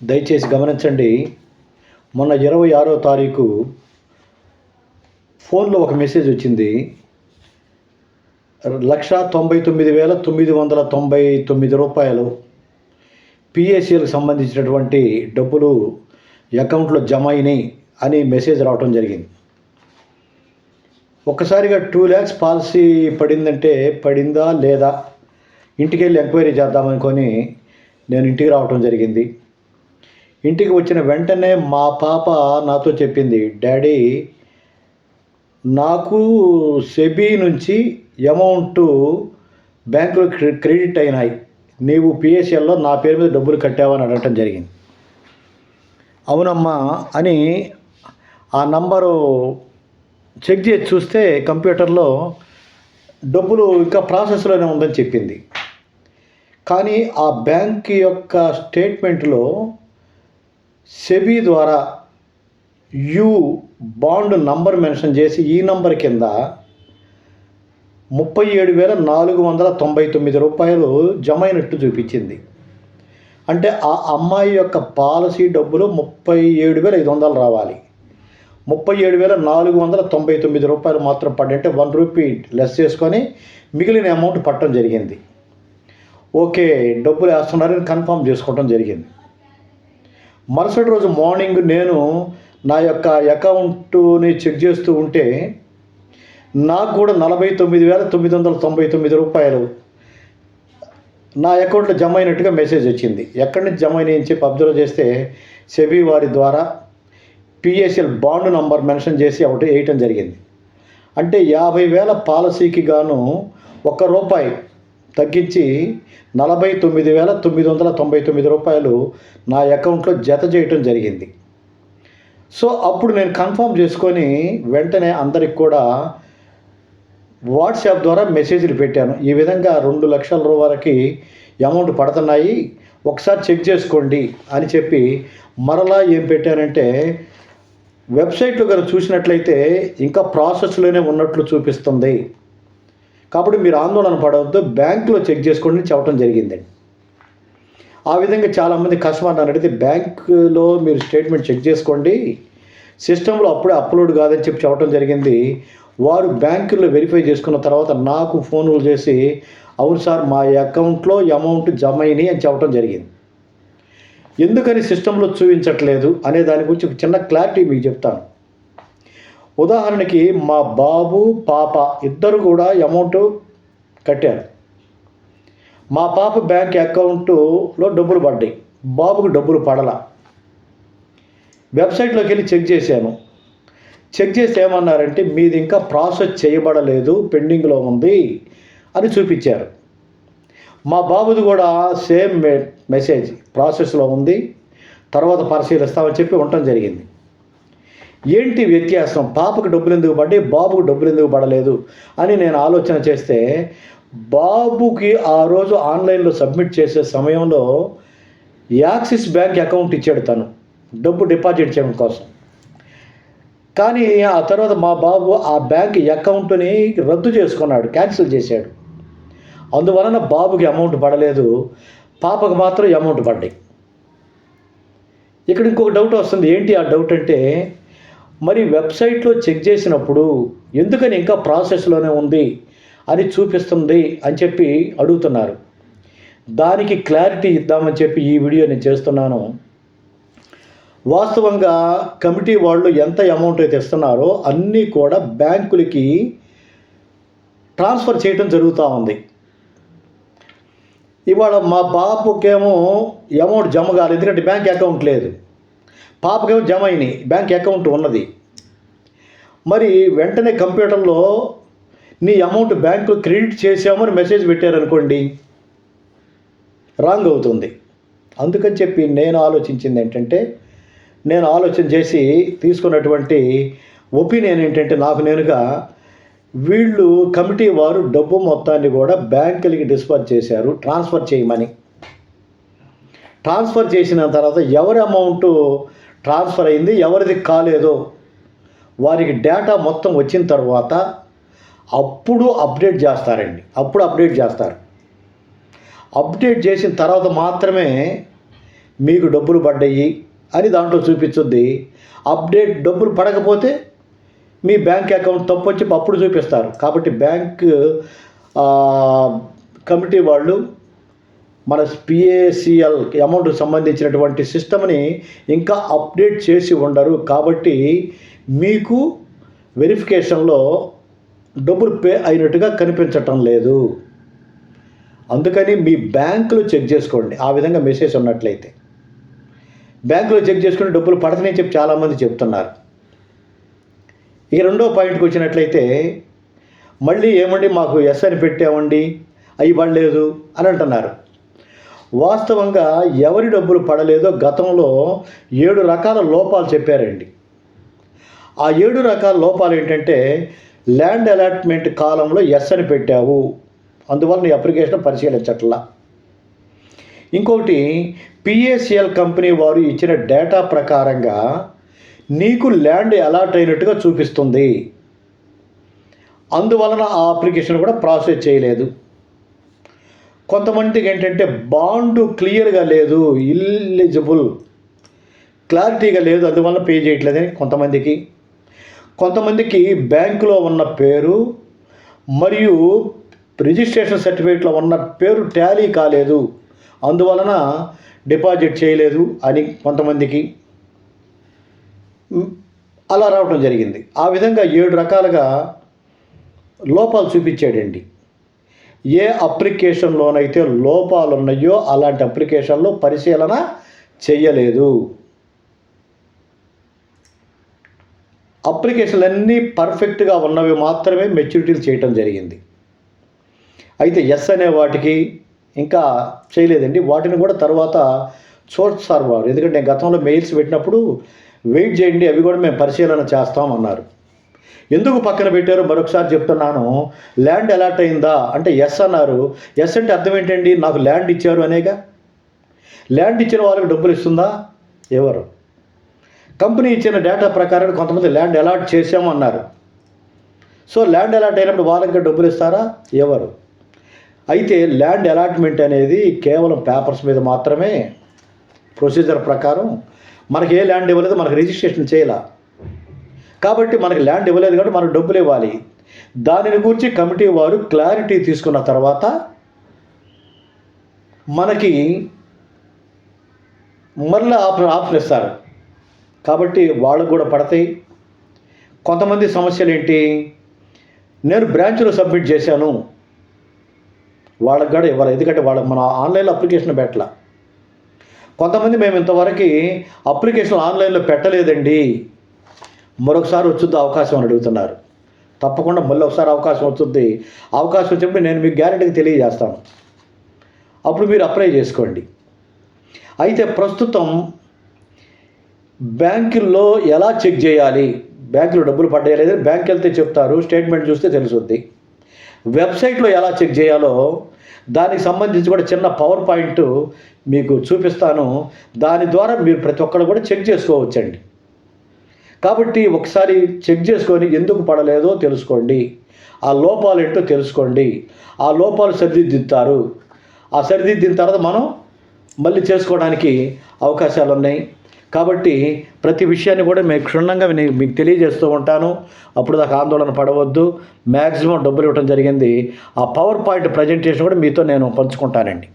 దయచేసి గమనించండి. మొన్న 26వ తారీఖు ఫోన్లో ఒక మెసేజ్ వచ్చింది. 1,99,999 రూపాయలు పిఎస్సిఎల్కి సంబంధించినటువంటి డబ్బులు అకౌంట్లో జమ అయినాయి అని మెసేజ్ రావడం జరిగింది. ఒక్కసారిగా 2 lakhs పాలసీ పడిందంటే పడిందా లేదా ఇంటికి వెళ్ళి ఎంక్వైరీ చేద్దామనుకొని నేను ఇంటికి రావడం జరిగింది. ఇంటికి వచ్చిన వెంటనే మా పాప నాతో చెప్పింది, డాడీ నాకు సెబీ నుంచి అమౌంట్ బ్యాంకులో క్రెడిట్ అయినాయి, నీవు పిఎస్ఎల్లో నా పేరు మీద డబ్బులు కట్టావని అడగటం జరిగింది. అవునమ్మా అని ఆ నంబరు చెక్ చేసి చూస్తే కంప్యూటర్లో డబ్బులు ఇంకా ప్రాసెస్లోనే ఉందని చెప్పింది. కానీ ఆ బ్యాంక్ యొక్క స్టేట్మెంట్లో సెబీ ద్వారా యూ బాండ్ నంబర్ మెన్షన్ చేసి ఈ నంబర్ కింద 37,499 రూపాయలు జమ అయినట్టు చూపించింది. అంటే ఆ అమ్మాయి యొక్క పాలసీ డబ్బులు 37,500 రావాలి, 37,499 రూపాయలు మాత్రం పడ్డంటే 1 రూపీ లెస్ చేసుకొని మిగిలిన అమౌంట్ పట్టడం జరిగింది. ఓకే, డబ్బులు వేస్తున్నారని కన్ఫర్మ్ చేసుకోవడం జరిగింది. మరుసటి రోజు మార్నింగ్ నేను నా యొక్క అకౌంట్ని చెక్ చేస్తూ ఉంటే నాకు కూడా 49,999 రూపాయలు నా అకౌంట్లో జమ అయినట్టుగా మెసేజ్ వచ్చింది. ఎక్కడి నుంచి జమ అయినాయి అని చెప్పి అబ్జర్వ్ చేస్తే సెబీ వారి ద్వారా పిఎస్ఎల్ బాండ్ నంబర్ మెన్షన్ చేసి ఒకటి వేయటం జరిగింది. అంటే 50,000 పాలసీకి గాను ₹1 తగ్గించి 49,999 రూపాయలు నా అకౌంట్లో జత చేయటం జరిగింది. సో అప్పుడు నేను కన్ఫర్మ్ చేసుకొని వెంటనే అందరికి కూడా వాట్సాప్ ద్వారా మెసేజ్లు పెట్టాను. ఈ విధంగా 2 లక్షల రూపాయలకి అమౌంట్ పడుతున్నాయి, ఒకసారి చెక్ చేసుకోండి అని చెప్పి మరలా ఏం పెట్టానంటే వెబ్సైట్లో కనుక చూసినట్లయితే ఇంకా ప్రాసెస్లోనే ఉన్నట్లు చూపిస్తుంది, కాబట్టి మీరు ఆందోళన పడవద్దు, బ్యాంకులో చెక్ చేసుకోండి చెప్పడం జరిగిందండి. ఆ విధంగా చాలామంది కస్టమర్ నన్ను అడిగితే బ్యాంకులో మీరు స్టేట్మెంట్ చెక్ చేసుకోండి, సిస్టంలో అప్పుడే అప్లోడ్ కాదని చెప్పి చెప్పడం జరిగింది. వారు బ్యాంకుల్లో వెరిఫై చేసుకున్న తర్వాత నాకు ఫోన్లు చేసి అవును సార్ మా అకౌంట్లో అమౌంట్ జమ అయినాయి అని చెప్పడం జరిగింది. ఎందుకని సిస్టంలో చూపించట్లేదు అనే దాని గురించి ఒక చిన్న క్లారిటీ మీకు చెప్తాను. ఉదాహరణకి మా బాబు పాప ఇద్దరు కూడా అమౌంట్ కట్టారు. మా పాప బ్యాంక్ అకౌంట్లో డబ్బులు పడ్డాయి, బాబుకు డబ్బులు పడలా. వెబ్సైట్లోకి వెళ్ళి చెక్ చేశాను. చెక్ చేస్తే ఏమన్నారంటే మీది ఇంకా ప్రాసెస్ చేయబడలేదు, పెండింగ్లో ఉంది అని చూపించారు. మా బాబుది కూడా సేమ్ మెసేజ్ ప్రాసెస్లో ఉంది, తర్వాత పరిశీలిస్తామని చెప్పి ఉండటం జరిగింది. ఏంటి వ్యత్యాసం, పాపకు డబ్బులు ఎందుకు పడ్డాయి, బాబుకు డబ్బులు ఎందుకు పడలేదు అని నేను ఆలోచన చేస్తే బాబుకి ఆ రోజు ఆన్లైన్లో సబ్మిట్ చేసే సమయంలో యాక్సిస్ బ్యాంక్ అకౌంట్ ఇచ్చాడు తను డబ్బు డిపాజిట్ చేయడం కోసం. కానీ ఆ తర్వాత మా బాబు ఆ బ్యాంక్ అకౌంట్ని రద్దు చేసుకున్నాడు, క్యాన్సిల్ చేశాడు. అందువలన బాబుకి అమౌంట్ పడలేదు, పాపకు మాత్రం అమౌంట్ పడ్డాయి. ఇక్కడ ఇంకొక డౌట్ వస్తుంది. ఏంటి ఆ డౌట్ అంటే మరి వెబ్సైట్లో చెక్ చేసినప్పుడు ఎందుకని ఇంకా ప్రాసెస్లోనే ఉంది అని చూపిస్తుంది అని చెప్పి అడుగుతున్నారు. దానికి క్లారిటీ ఇద్దామని చెప్పి ఈ వీడియో నేను చేస్తున్నాను. వాస్తవంగా కమిటీ వాళ్ళు ఎంత అమౌంట్ అయితే ఇస్తున్నారో అన్నీ కూడా బ్యాంకులకి ట్రాన్స్ఫర్ చేయడం జరుగుతూ ఉంది. ఇవాళ మా బాబుకేమో అమౌంట్ జమ కాలేదు, ఎందుకంటే బ్యాంక్ అకౌంట్ లేదు. పాపకేమో జమ అయినాయి, బ్యాంక్ అకౌంట్ ఉన్నది. మరి వెంటనే కంప్యూటర్లో నీ అమౌంట్ బ్యాంకులో క్రెడిట్ చేసామని మెసేజ్ పెట్టారనుకోండి, రాంగ్ అవుతుంది. అందుకని చెప్పి నేను ఆలోచించింది ఏంటంటే, నేను ఆలోచన చేసి తీసుకున్నటువంటి ఒపీనియన్ ఏంటంటే నాకు నేనుగా వీళ్ళు కమిటీ వారు డబ్బు మొత్తాన్ని కూడా బ్యాంకులకి డిస్పర్స్ చేశారు ట్రాన్స్ఫర్ చేయమని. ట్రాన్స్ఫర్ చేసిన తర్వాత ఎవరి అమౌంట్ ట్రాన్స్ఫర్ అయింది ఎవరిది కాలేదో వారికి డేటా మొత్తం వచ్చిన తర్వాత అప్పుడు అప్డేట్ చేస్తారండి. అప్డేట్ చేసిన తర్వాత మాత్రమే మీకు డబ్బులు పడ్డాయి అని దాంట్లో చూపించుద్ది. అప్డేట్ డబ్బులు పడకపోతే మీ బ్యాంక్ అకౌంట్ తప్పు వచ్చి అప్పుడు చూపిస్తారు. కాబట్టి బ్యాంక్ కమిటీ వాళ్ళు మన పిఏసిఎల్ అమౌంట్కి సంబంధించినటువంటి సిస్టమ్ని ఇంకా అప్డేట్ చేసి ఉండరు. కాబట్టి మీకు వెరిఫికేషన్లో డబ్బులు పే అయినట్టుగా కనిపించటం లేదు. అందుకని మీ బ్యాంకులో చెక్ చేసుకోండి. ఆ విధంగా మెసేజ్ ఉన్నట్లయితే బ్యాంకులో చెక్ చేసుకుని డబ్బులు పడతాయని చెప్పి చాలామంది చెప్తున్నారు. ఇక రెండో పాయింట్కి వచ్చినట్లయితే మళ్ళీ ఏమండి మాకు ఎస్ అని పెట్టామండి అవి పడలేదు అని అంటున్నారు. వాస్తవంగా ఎవరి డబ్బులు పడలేదో గతంలో 7 రకాల లోపాలు చెప్పారండి. ఆ 7 రకాల లోపాలు ఏంటంటే, ల్యాండ్ అలాట్మెంట్ కాలంలో ఎస్ అని పెట్టావు, అందువల్ల నీ అప్లికేషన్ పరిశీలించట్లా. ఇంకొకటి, పిఏసిఎల్ కంపెనీ వారు ఇచ్చిన డేటా ప్రకారంగా నీకు ల్యాండ్ అలాట్ అయినట్టుగా చూపిస్తుంది, అందువలన ఆ అప్లికేషన్ కూడా ప్రాసెస్ చేయలేదు. కొంతమందికి ఏంటంటే బాండు క్లియర్గా లేదు, ఇల్లిజిబుల్, క్లారిటీగా లేదు, అందువల్ల పే చేయట్లేదని కొంతమందికి బ్యాంకులో ఉన్న పేరు మరియు రిజిస్ట్రేషన్ సర్టిఫికేట్లో ఉన్న పేరు టాలీ కాలేదు, అందువలన డిపాజిట్ చేయలేదు అని కొంతమందికి అలా రావడం జరిగింది. ఆ విధంగా 7 రకాలుగా లోపాలు చూపించాడండి. ఏ అప్లికేషన్లోనైతే లోపాలు ఉన్నాయో అలాంటి అప్లికేషన్లో పరిశీలన చేయలేదు. అప్లికేషన్లన్నీ పర్ఫెక్ట్గా ఉన్నవి మాత్రమే మెచ్యూరిటీలు చేయటం జరిగింది. అయితే ఎస్ అనే వాటికి ఇంకా చేయలేదండి. వాటిని కూడా తర్వాత చూస్తారు వారు. ఎందుకంటే నేను గతంలో మెయిల్స్ పెట్టినప్పుడు వెయిట్ చేయండి, అవి కూడా మేము పరిశీలన చేస్తామన్నారు. ఎందుకు పక్కన పెట్టారో మరొకసారి చెప్తున్నాను. ల్యాండ్ అలాట్ అయిందా అంటే ఎస్ అన్నారు. ఎస్ అంటే అర్థం ఏంటండి? నాకు ల్యాండ్ ఇచ్చారు అనేగా. ల్యాండ్ ఇచ్చిన వాళ్ళకి డబ్బులు ఇస్తుందా? ఎవరు? కంపెనీ ఇచ్చిన డేటా ప్రకారం కొంతమంది ల్యాండ్ అలాట్ చేసామన్నారు. సో ల్యాండ్ అలాట్ అయినప్పుడు వాళ్ళకి డబ్బులు ఇస్తారా? ఎవరు? అయితే ల్యాండ్ అలాట్మెంట్ అనేది కేవలం పేపర్స్ మీద మాత్రమే. ప్రొసీజర్ ప్రకారం మనకి ఏ ల్యాండ్ ఇవ్వలేదు, మనకు రిజిస్ట్రేషన్ చేయాల. కాబట్టి మనకి ల్యాండ్ ఇవ్వలేదు కాబట్టి మనకు డబ్బులు ఇవ్వాలి. దానిని గురించి కమిటీ వారు క్లారిటీ తీసుకున్న తర్వాత మనకి మళ్ళీ ఆప్షన్ ఇస్తారు. కాబట్టి వాళ్ళకు కూడా పడతాయి. కొంతమంది సమస్యలు ఏంటి, నేను బ్రాంచ్లో సబ్మిట్ చేశాను, వాళ్ళకి కూడా ఇవ్వాలి, ఎందుకంటే వాళ్ళకి మన ఆన్లైన్లో అప్లికేషన్ పెట్టాల. కొంతమంది మేము ఇంతవరకు అప్లికేషన్ ఆన్లైన్లో పెట్టలేదండి, మరొకసారి వచ్చుద్ది అవకాశం అని అడుగుతున్నారు. తప్పకుండా మళ్ళీ ఒకసారి అవకాశం వస్తుంది. అవకాశం వచ్చినప్పుడు నేను మీకు గ్యారెంటీగా తెలియజేస్తాను, అప్పుడు మీరు అప్లై చేసుకోండి. అయితే ప్రస్తుతం బ్యాంకుల్లో ఎలా చెక్ చేయాలి, బ్యాంకులో డబ్బులు పడ్డాయా లేదా, బ్యాంక్ వెళ్తే చెప్తారు, స్టేట్మెంట్ చూస్తే తెలుస్తుంది. వెబ్సైట్లో ఎలా చెక్ చేయాలో దానికి సంబంధించి కూడా చిన్న పవర్ పాయింట్ మీకు చూపిస్తాను. దాని ద్వారా మీరు ప్రతి ఒక్కరు కూడా చెక్ చేసుకోవచ్చండి. కాబట్టి ఒకసారి చెక్ చేసుకొని ఎందుకు పడలేదో తెలుసుకోండి, ఆ లోపాలు ఏంటో తెలుసుకోండి. ఆ లోపాలు సరిదిద్దుతారు. ఆ సరిదిద్దిన తర్వాత మనం మళ్ళీ చేసుకోవడానికి అవకాశాలు ఉన్నాయి. కాబట్టి ప్రతి విషయాన్ని కూడా మీకు క్షుణ్ణంగా మీకు తెలియజేస్తూ ఉంటాను. అప్పుడు దాకా ఆందోళన పడవద్దు. మ్యాక్సిమం డబ్బులు ఇవ్వడం జరిగింది. ఆ పవర్ పాయింట్ ప్రజెంటేషన్ కూడా మీతో నేను పంచుకుంటానండి.